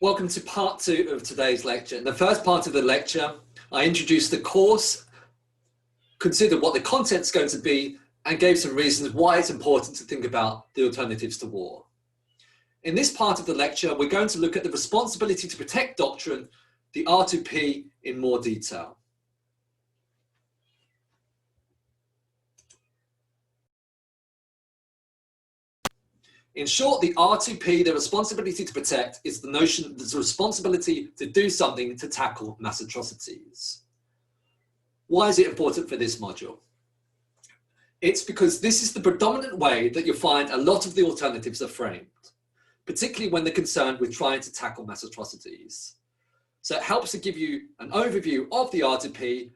Welcome to part 2 of today's lecture. In the first part of the lecture, I introduced the course, considered what the content's going to be, and gave some reasons why it's important to think about the alternatives to war. In this part of the lecture, we're going to look at the responsibility to protect doctrine, the R2P, in more detail. In short, the R2P, the responsibility to protect, is the notion that there's a responsibility to do something to tackle mass atrocities. Why is it important for this module? It's because this is the predominant way that you'll find a lot of the alternatives are framed, particularly when they're concerned with trying to tackle mass atrocities. So it helps to give you an overview of the R2P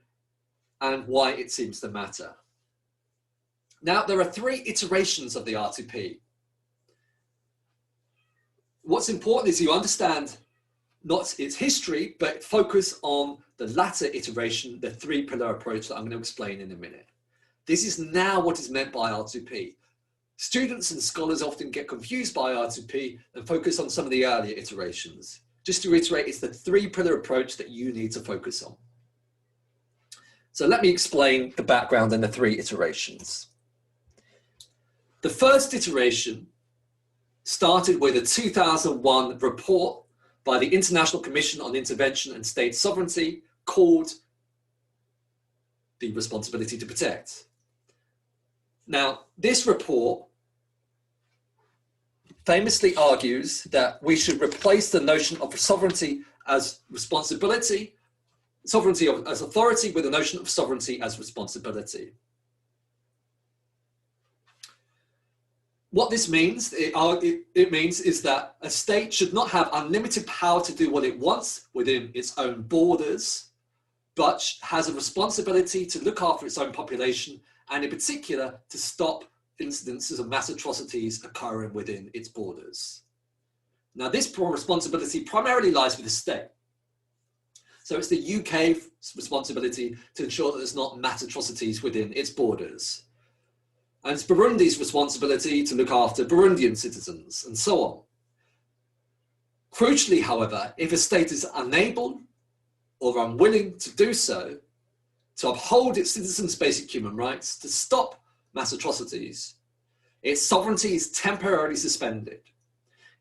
and why it seems to matter. Now, there are 3 iterations of the R2P. What's important is you understand not its history, but focus on the latter iteration, the 3-pillar approach that I'm going to explain in a minute. This is now what is meant by R2P. Students and scholars often get confused by R2P and focus on some of the earlier iterations. Just to reiterate, it's the 3-pillar approach that you need to focus on. So let me explain the background and the 3 iterations. The first iteration started with a 2001 report by the International Commission on Intervention and State Sovereignty called The Responsibility to Protect. Now, this report famously argues that we should replace the notion of sovereignty as responsibility, sovereignty as authority, with the notion of sovereignty as responsibility. What this means, it means is that a state should not have unlimited power to do what it wants within its own borders, but has a responsibility to look after its own population, and in particular, to stop incidences of mass atrocities occurring within its borders. Now, this responsibility primarily lies with the state. So it's the UK's responsibility to ensure that there's not mass atrocities within its borders. And it's Burundi's responsibility to look after Burundian citizens, and so on. Crucially, however, if a state is unable or unwilling to do so, to uphold its citizens' basic human rights, to stop mass atrocities, its sovereignty is temporarily suspended.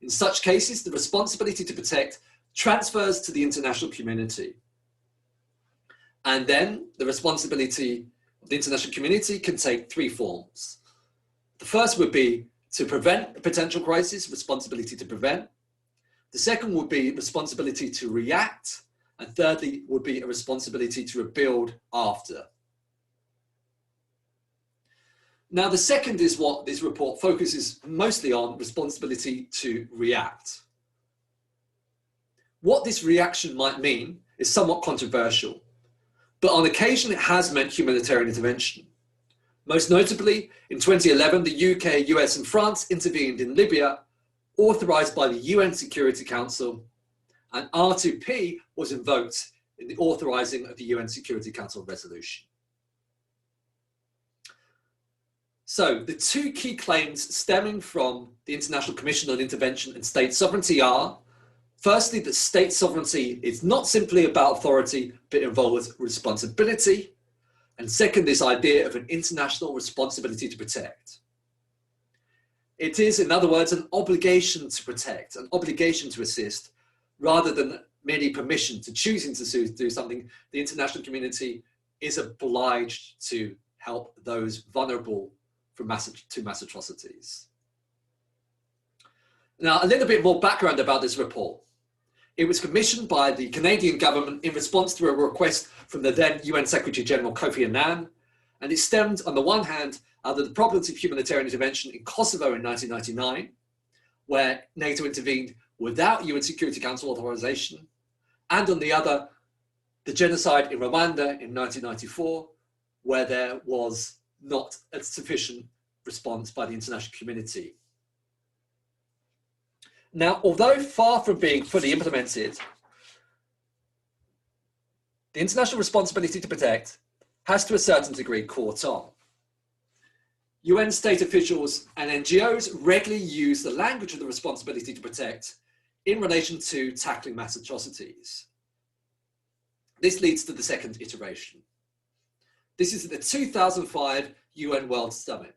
In such cases, the responsibility to protect transfers to the international community. And then the responsibility of the international community can take 3 forms. The first would be to prevent a potential crisis, responsibility to prevent. The second would be responsibility to react. And thirdly would be a responsibility to rebuild after. Now, the second is what this report focuses mostly on, responsibility to react. What this reaction might mean is somewhat controversial, but on occasion it has meant humanitarian intervention. Most notably, in 2011, the UK, US and France intervened in Libya, authorized by the UN Security Council, and R2P was invoked in the authorizing of the UN Security Council resolution. So the 2 key claims stemming from the International Commission on Intervention and State Sovereignty are, firstly, that state sovereignty is not simply about authority, but involves responsibility. And second, this idea of an international responsibility to protect. It is, in other words, an obligation to protect, an obligation to assist, rather than merely permission to choosing to do something. The international community is obliged to help those vulnerable to mass atrocities. Now, a little bit more background about this report. It was commissioned by the Canadian government in response to a request from the then UN Secretary General Kofi Annan, and it stemmed, on the one hand, out of the problems of humanitarian intervention in Kosovo in 1999, where NATO intervened without UN Security Council authorization, and on the other, the genocide in Rwanda in 1994, where there was not a sufficient response by the international community. Now, although far from being fully implemented, the international responsibility to protect has to a certain degree caught on. UN state officials and NGOs regularly use the language of the responsibility to protect in relation to tackling mass atrocities. This leads to the second iteration. This is at the 2005 UN World Summit.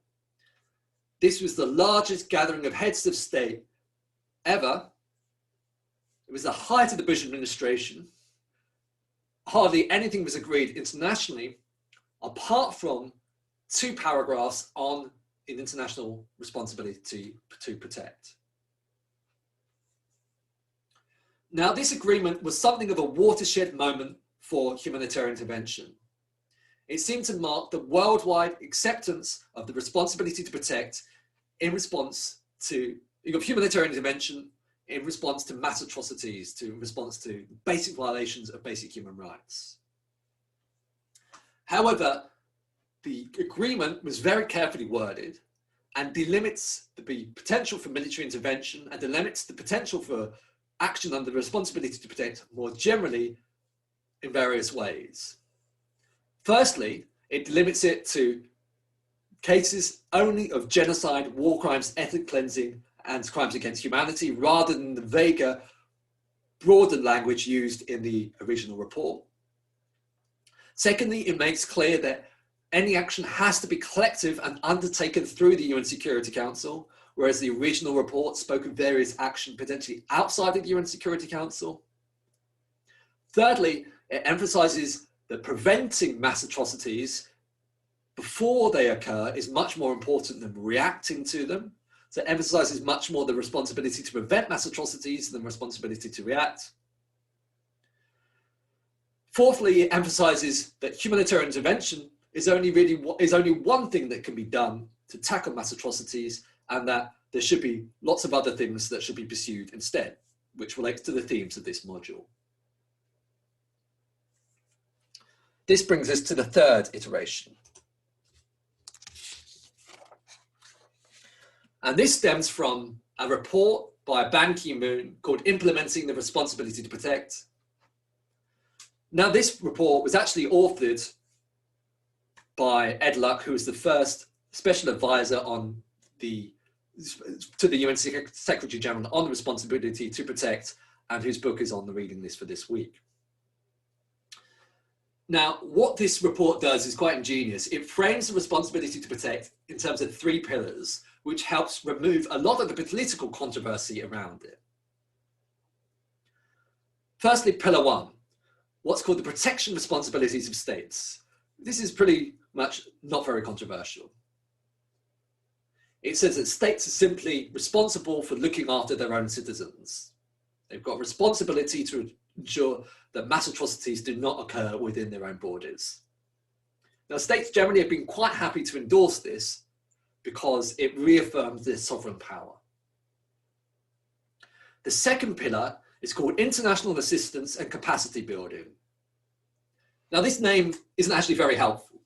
This was the largest gathering of heads of state ever. It was the height of the Bush administration. Hardly anything was agreed internationally apart from 2 paragraphs on an international responsibility to protect. Now, this agreement was something of a watershed moment for humanitarian intervention. It seemed to mark the worldwide acceptance of the responsibility to protect in response to humanitarian intervention, in response to mass atrocities, in response to basic violations of basic human rights. However, the agreement was very carefully worded and delimits the potential for military intervention and delimits the potential for action under the responsibility to protect more generally in various ways. Firstly, it limits it to cases only of genocide, war crimes, ethnic cleansing, and crimes against humanity, rather than the vaguer, broader language used in the original report. Secondly, it makes clear that any action has to be collective and undertaken through the UN Security Council, whereas the original report spoke of various action potentially outside of the UN Security Council. Thirdly, it emphasizes that preventing mass atrocities before they occur is much more important than reacting to them. So it emphasizes much more the responsibility to prevent mass atrocities than the responsibility to react. Fourthly, it emphasizes that humanitarian intervention is only one thing that can be done to tackle mass atrocities, and that there should be lots of other things that should be pursued instead, which relates to the themes of this module. This brings us to the third iteration. And this stems from a report by Ban Ki-moon called Implementing the Responsibility to Protect. Now, this report was actually authored by Ed Luck, who was the first special advisor to the UN Secretary General on the responsibility to protect, and whose book is on the reading list for this week. Now, what this report does is quite ingenious. It frames the responsibility to protect in terms of 3 pillars, which helps remove a lot of the political controversy around it. Firstly, pillar 1, what's called the protection responsibilities of states. This is pretty much not very controversial. It says that states are simply responsible for looking after their own citizens. They've got responsibility to ensure that mass atrocities do not occur within their own borders. Now, states generally have been quite happy to endorse this because it reaffirms their sovereign power. The second pillar is called international assistance and capacity building. Now, this name isn't actually very helpful.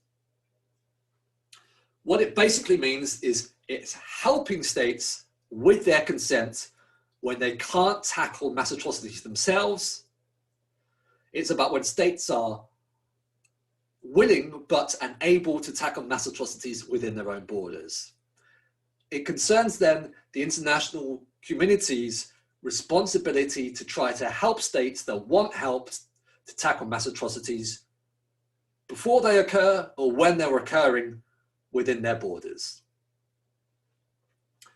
What it basically means is it's helping states with their consent when they can't tackle mass atrocities themselves. It's about when states are willing but unable to tackle mass atrocities within their own borders. It concerns then the international community's responsibility to try to help states that want help to tackle mass atrocities before they occur or when they're occurring within their borders.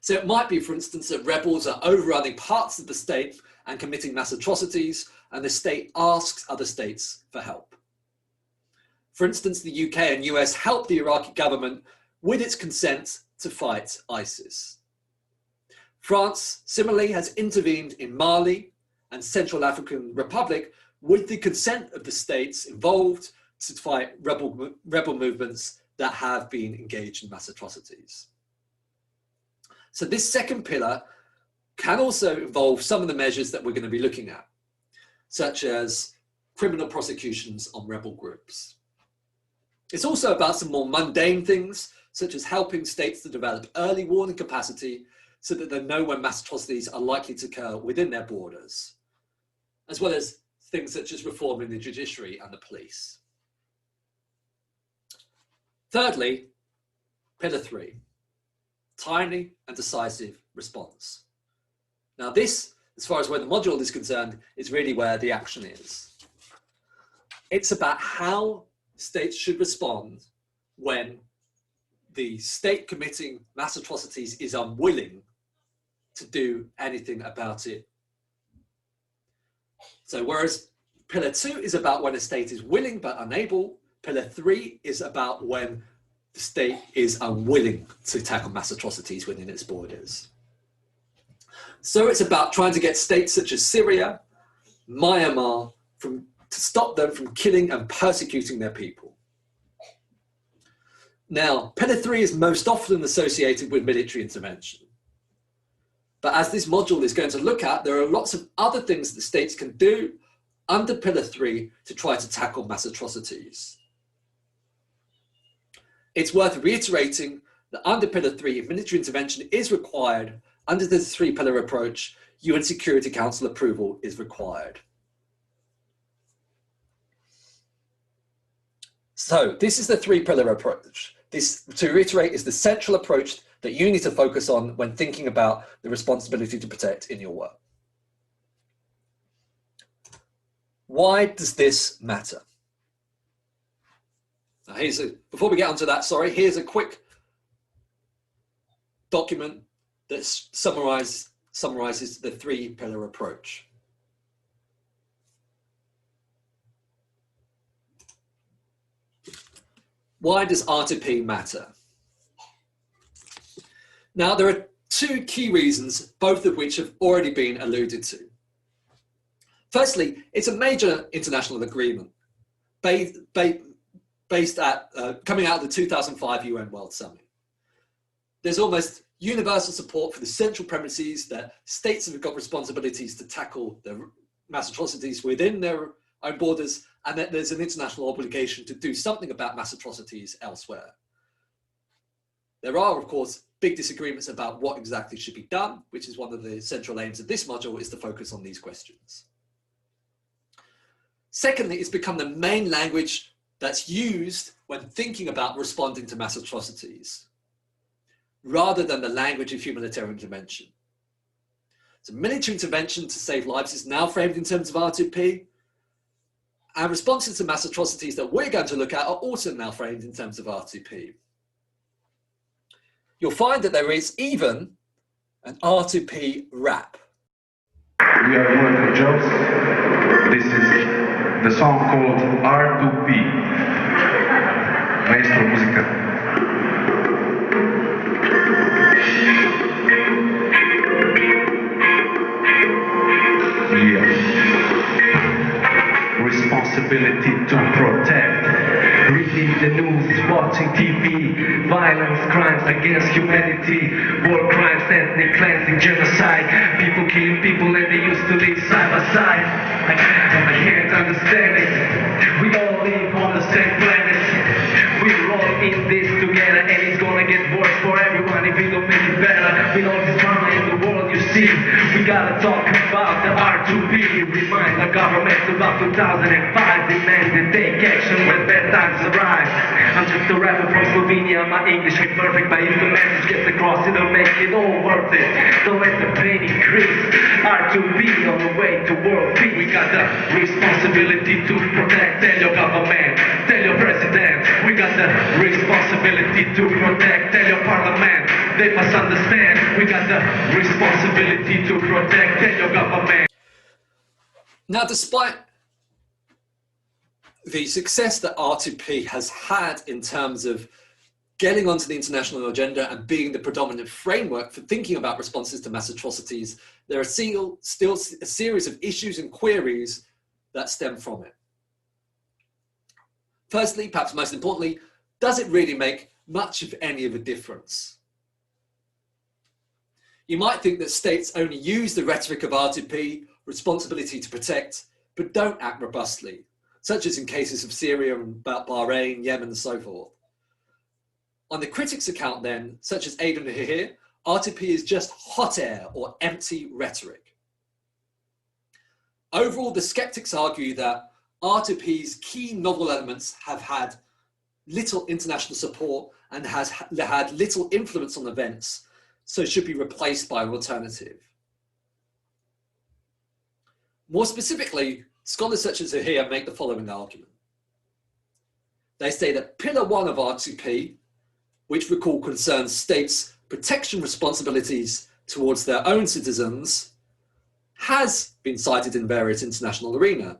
So it might be, for instance, that rebels are overrunning parts of the state and committing mass atrocities, and the state asks other states for help. For instance, the UK and US helped the Iraqi government with its consent to fight ISIS. France similarly has intervened in Mali and Central African Republic with the consent of the states involved to fight rebel movements that have been engaged in mass atrocities. So this second pillar can also involve some of the measures that we're going to be looking at, such as criminal prosecutions on rebel groups. It's also about some more mundane things, such as helping states to develop early warning capacity so that they know when mass atrocities are likely to occur within their borders, as well as things such as reforming the judiciary and the police. Thirdly, pillar 3, timely and decisive response. Now, this as far as where the module is concerned, is really where the action is. It's about how states should respond when the state committing mass atrocities is unwilling to do anything about it. So whereas Pillar 2 is about when a state is willing but unable, Pillar 3 is about when the state is unwilling to tackle mass atrocities within its borders. So it's about trying to get states such as Syria, Myanmar, to stop them from killing and persecuting their people. Now, Pillar 3 is most often associated with military intervention. But as this module is going to look at, there are lots of other things that states can do under Pillar 3 to try to tackle mass atrocities. It's worth reiterating that under Pillar 3, if military intervention is required, under the three-pillar approach, UN Security Council approval is required. So this is the three-pillar approach. This, to reiterate, is the central approach that you need to focus on when thinking about the responsibility to protect in your work. Why does this matter? Now before we get onto that, here's a quick document that summarizes the three-pillar approach. Why does R2P matter? Now, there are two key reasons, both of which have already been alluded to. Firstly, it's a major international agreement coming out of the 2005 UN World Summit. There's almost universal support for the central premises that states have got responsibilities to tackle the mass atrocities within their own borders, and that there's an international obligation to do something about mass atrocities elsewhere. There are, of course, big disagreements about what exactly should be done, which is one of the central aims of this module, is to focus on these questions. Secondly, it's become the main language that's used when thinking about responding to mass atrocities, rather than the language of humanitarian intervention. So military intervention to save lives is now framed in terms of R2P, and responses to mass atrocities that we're going to look at are also now framed in terms of R2P. You'll find that there is even an R2P rap. We are doing the jobs. This is the song called R2P. Maestro Musica. Responsibility to protect. Reading the news, watching TV, violence, crimes against humanity, war crimes, ethnic cleansing, genocide, people killing people and they used to live side by side. I can't understand it. We all live on the same planet. We're all in this together and it's gonna get worse for everyone if we don't make it better. With all this drama in the world you see, we gotta talk about the R2P. Remind the government about 2005, demand to take action when bad times arise. I'm just a rapper from Slovenia, my English ain't perfect, but if the message gets across it'll make it all worth it. Don't let the pain increase. R2P on the way to world peace. We got the responsibility to protect. Tell your government, tell your president. We got the responsibility to protect. Tell your parliament, they must understand. We got the responsibility to protect. Tell your government. Now, despite the success that R2P has had in terms of getting onto the international agenda and being the predominant framework for thinking about responses to mass atrocities, there are still a series of issues and queries that stem from it. Firstly, perhaps most importantly, does it really make much of any of a difference? You might think that states only use the rhetoric of R2P, responsibility to protect, but don't act robustly, such as in cases of Syria and Bahrain, Yemen, and so forth. On the critics' account then, such as Aidan here, R2P is just hot air or empty rhetoric. Overall, the skeptics argue that R2P's key novel elements have had little international support and has had little influence on events, so should be replaced by an alternative. More specifically, scholars such as here make the following argument. They say that Pillar 1 of R2P, which recall concerns states' protection responsibilities towards their own citizens, has been cited in various international arena,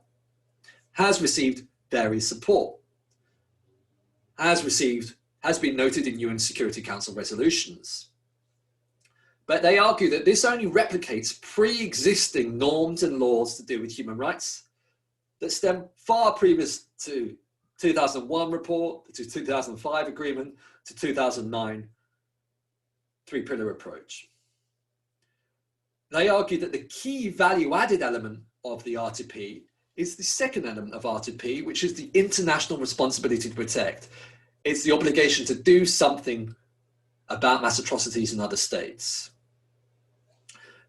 has received various support, has been noted in UN Security Council resolutions. But they argue that this only replicates pre-existing norms and laws to do with human rights that stem far previous to 2001 report, to 2005 agreement, to 2009 three-pillar approach. They argue that the key value-added element of the R2P is the second element of R2P, which is the international responsibility to protect. It's the obligation to do something about mass atrocities in other states.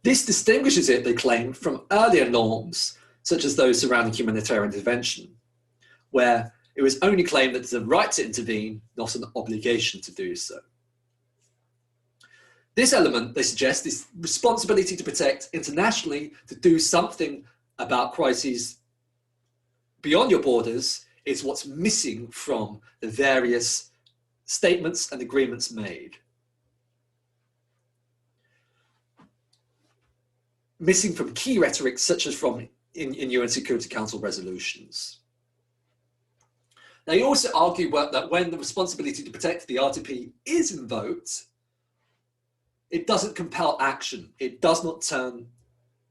This distinguishes it, they claim, from earlier norms, such as those surrounding humanitarian intervention, where it was only claimed that there's a right to intervene, not an obligation to do so. This element, they suggest, is responsibility to protect internationally, to do something about crises beyond your borders, is what's missing from the various statements and agreements made. Missing from key rhetoric, such as from in UN Security Council resolutions. They also argue that when the responsibility to protect the R2P is invoked, it doesn't compel action. It does not turn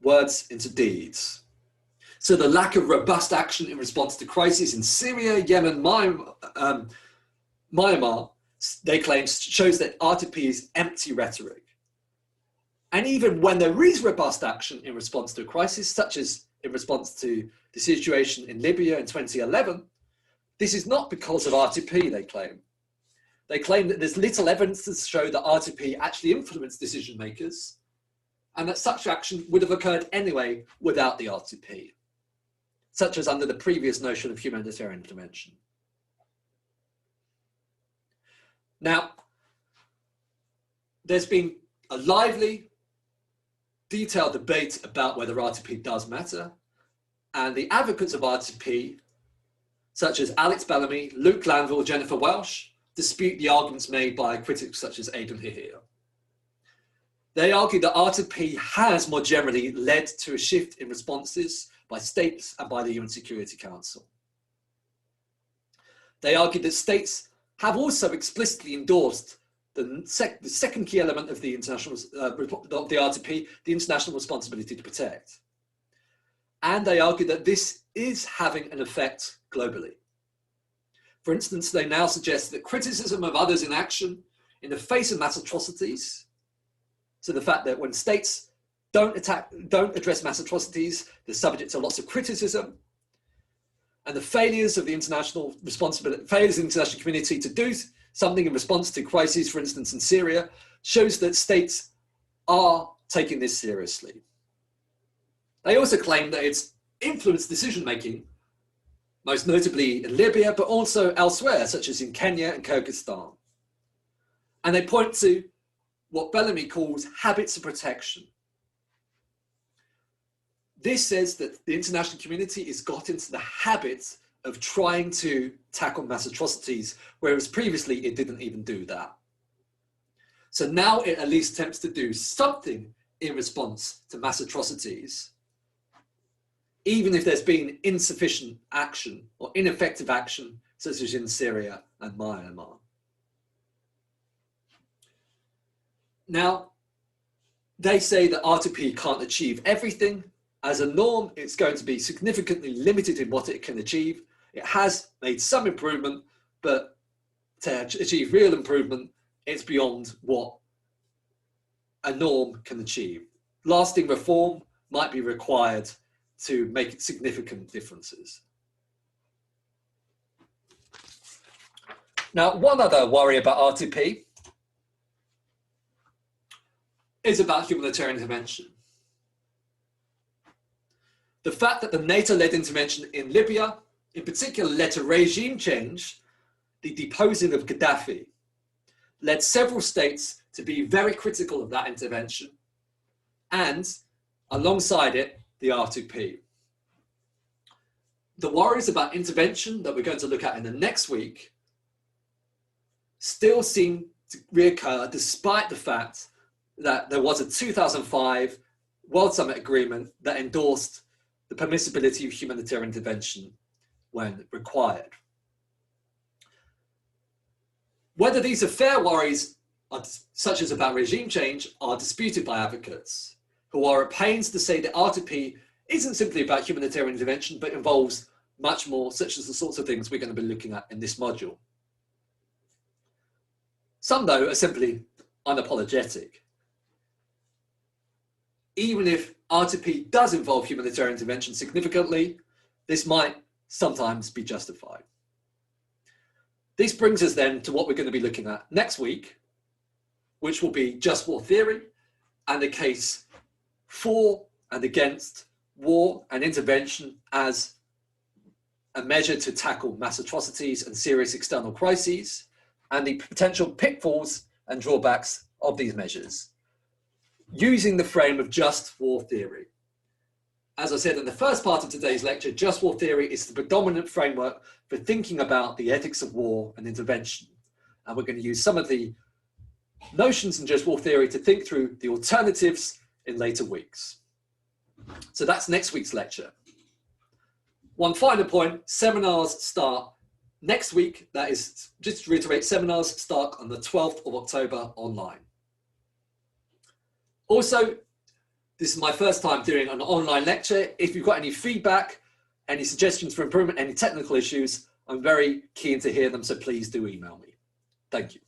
words into deeds. So the lack of robust action in response to crises in Syria, Yemen, Myanmar, they claim, shows that R2P is empty rhetoric. And even when there is robust action in response to a crisis, such as in response to the situation in Libya in 2011, this is not because of R2P, they claim. They claim that there's little evidence to show that R2P actually influenced decision makers, and that such action would have occurred anyway without the R2P, such as under the previous notion of humanitarian intervention. Now, there's been a lively, detailed debate about whether R2P does matter, and the advocates of R2P, such as Alex Bellamy, Luke Glanville, Jennifer Welsh, dispute the arguments made by critics such as Aidan Hihir. They argue that R2P has more generally led to a shift in responses by states and by the UN Security Council. They argue that states have also explicitly endorsed the second key element of the international of the R2P, the international responsibility to protect. And they argue that this is having an effect globally. For instance, they now suggest that criticism of others in action in the face of mass atrocities, so the fact that when states don't address mass atrocities, they're subject to lots of criticism, and the failures of the international responsibility, failures of the international community to do something in response to crises, for instance, in Syria, shows that states are taking this seriously. They also claim that it's influenced decision-making, most notably in Libya, but also elsewhere, such as in Kenya and Kyrgyzstan. And they point to what Bellamy calls habits of protection. This says that the international community has got into the habit of trying to tackle mass atrocities, whereas previously it didn't even do that. So now it at least attempts to do something in response to mass atrocities, even if there's been insufficient action or ineffective action, such as in Syria and Myanmar. Now, they say that R2P can't achieve everything. As a norm, it's going to be significantly limited in what it can achieve. It has made some improvement, but to achieve real improvement, it's beyond what a norm can achieve. Lasting reform might be required to make significant differences. Now, one other worry about R2P is about humanitarian intervention. The fact that the NATO-led intervention in Libya, in particular, led to regime change, the deposing of Gaddafi, led several states to be very critical of that intervention, and alongside it, the R2P. the worries about intervention that we're going to look at in the next week still seem to reoccur despite the fact that there was a 2005 World Summit agreement that endorsed the permissibility of humanitarian intervention when required. Whether these are fair worries, such as about regime change, are disputed by advocates who are at pains to say that R2P isn't simply about humanitarian intervention, but involves much more, such as the sorts of things we're going to be looking at in this module. Some, though, are simply unapologetic. Even if R2P does involve humanitarian intervention significantly, this might sometimes be justified. This brings us then to what we're going to be looking at next week, which will be just war theory and the case for and against war and intervention as a measure to tackle mass atrocities and serious external crises, and the potential pitfalls and drawbacks of these measures, using the frame of just war theory. As I said in the first part of today's lecture, just war theory is the predominant framework for thinking about the ethics of war and intervention. And we're going to use some of the notions in just war theory to think through the alternatives in later weeks. So that's next week's lecture. One final point, seminars start next week. That is, just to reiterate, seminars start on the 12th of October online. Also, this is my first time doing an online lecture. If you've got any feedback, any suggestions for improvement, any technical issues, I'm very keen to hear them, so please do email me. Thank you.